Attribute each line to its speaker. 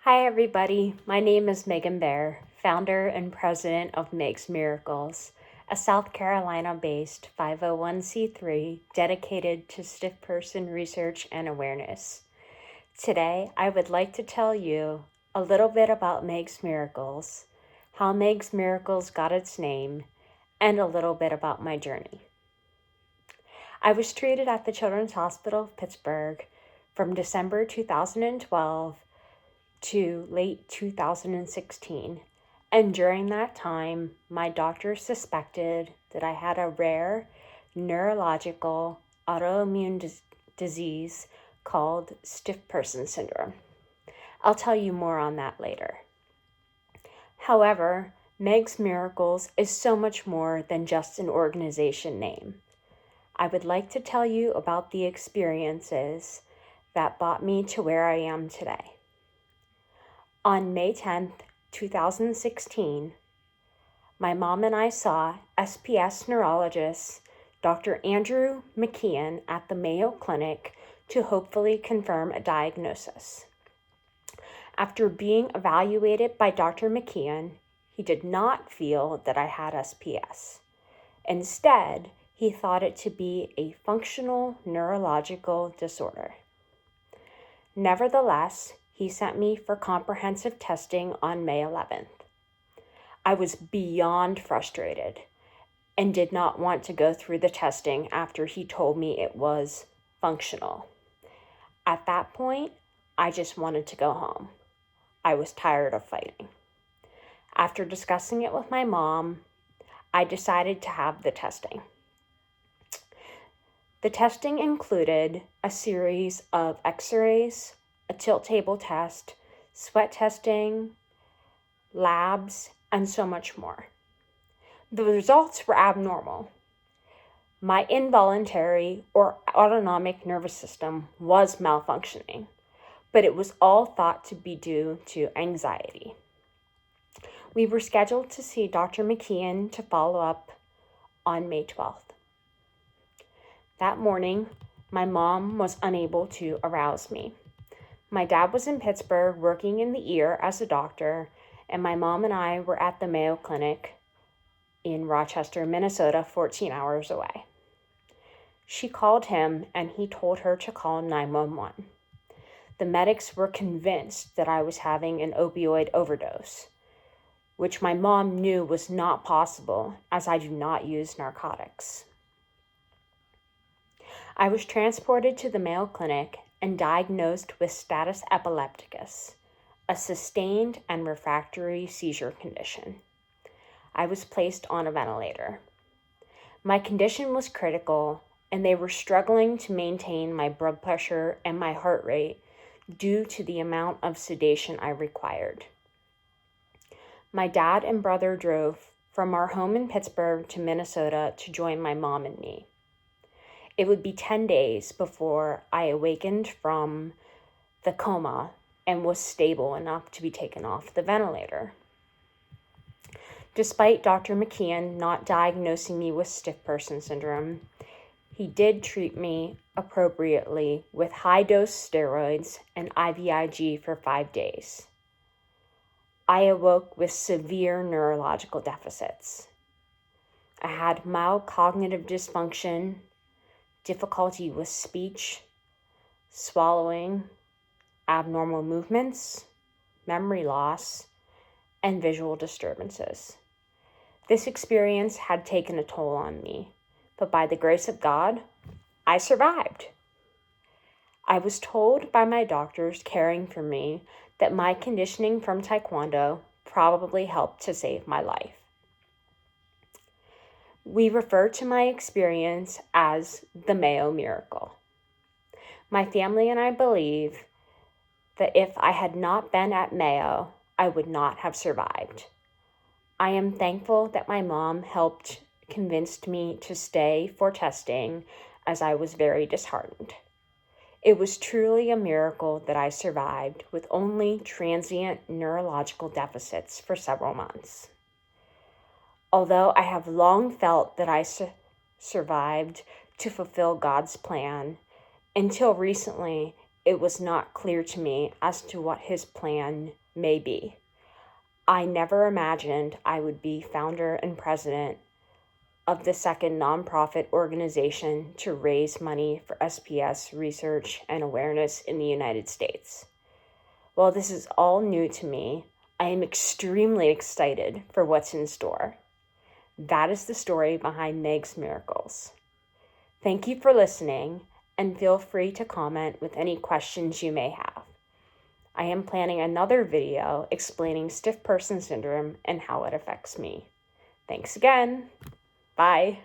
Speaker 1: Hi, everybody. My name is Megan Bear, founder and president of Meg's Miracles, a South Carolina-based 501c3 dedicated to stiff person research and awareness. Today, I would like to tell you a little bit about Meg's Miracles, how Meg's Miracles got its name, and a little bit about my journey. I was treated at the Children's Hospital of Pittsburgh from December 2012 to late 2016, and during that time, my doctor suspected that I had a rare neurological autoimmune disease called stiff person syndrome. I'll tell you more on that later. However, Meg's Miracles is so much more than just an organization name. I would like to tell you about the experiences that brought me to where I am today. On May 10th, 2016, my mom and I saw SPS neurologist Dr. Andrew McKeon at the Mayo Clinic to hopefully confirm a diagnosis. After being evaluated by Dr. McKeon, he did not feel that I had SPS. Instead, he thought it to be a functional neurological disorder. Nevertheless, he sent me for comprehensive testing on May 11th. I was beyond frustrated and did not want to go through the testing after he told me it was functional. At that point, I just wanted to go home. I was tired of fighting. After discussing it with my mom, I decided to have the testing. The testing included a series of x-rays, a tilt table test, sweat testing, labs, and so much more. The results were abnormal. My involuntary or autonomic nervous system was malfunctioning, but it was all thought to be due to anxiety. We were scheduled to see Dr. McKeon to follow up on May 12th. That morning, my mom was unable to arouse me. My dad was in Pittsburgh working in the ER as a doctor, and my mom and I were at the Mayo Clinic in Rochester, Minnesota, 14 hours away. She called him and he told her to call 911. The medics were convinced that I was having an opioid overdose, which my mom knew was not possible as I do not use narcotics. I was transported to the Mayo Clinic and diagnosed with status epilepticus, a sustained and refractory seizure condition. I was placed on a ventilator. My condition was critical, and they were struggling to maintain my blood pressure and my heart rate due to the amount of sedation I required. My dad and brother drove from our home in Pittsburgh to Minnesota to join my mom and me. It would be 10 days before I awakened from the coma and was stable enough to be taken off the ventilator. Despite Dr. McKeon not diagnosing me with stiff person syndrome, he did treat me appropriately with high-dose steroids and IVIG for 5 days. I awoke with severe neurological deficits. I had mild cognitive dysfunction, difficulty with speech, swallowing, abnormal movements, memory loss, and visual disturbances. This experience had taken a toll on me, but by the grace of God, I survived. I was told by my doctors caring for me that my conditioning from Taekwondo probably helped to save my life. We refer to my experience as the Mayo Miracle. My family and I believe that if I had not been at Mayo, I would not have survived. I am thankful that my mom helped convince me to stay for testing as I was very disheartened. It was truly a miracle that I survived with only transient neurological deficits for several months. Although I have long felt that I survived to fulfill God's plan, until recently, it was not clear to me as to what his plan may be. I never imagined I would be founder and president of the second nonprofit organization to raise money for SPS research and awareness in the United States. While this is all new to me, I am extremely excited for what's in store. That is the story behind Meg's Miracles. Thank you for listening, and feel free to comment with any questions you may have. I am planning another video explaining stiff person syndrome and how it affects me. Thanks again. Bye.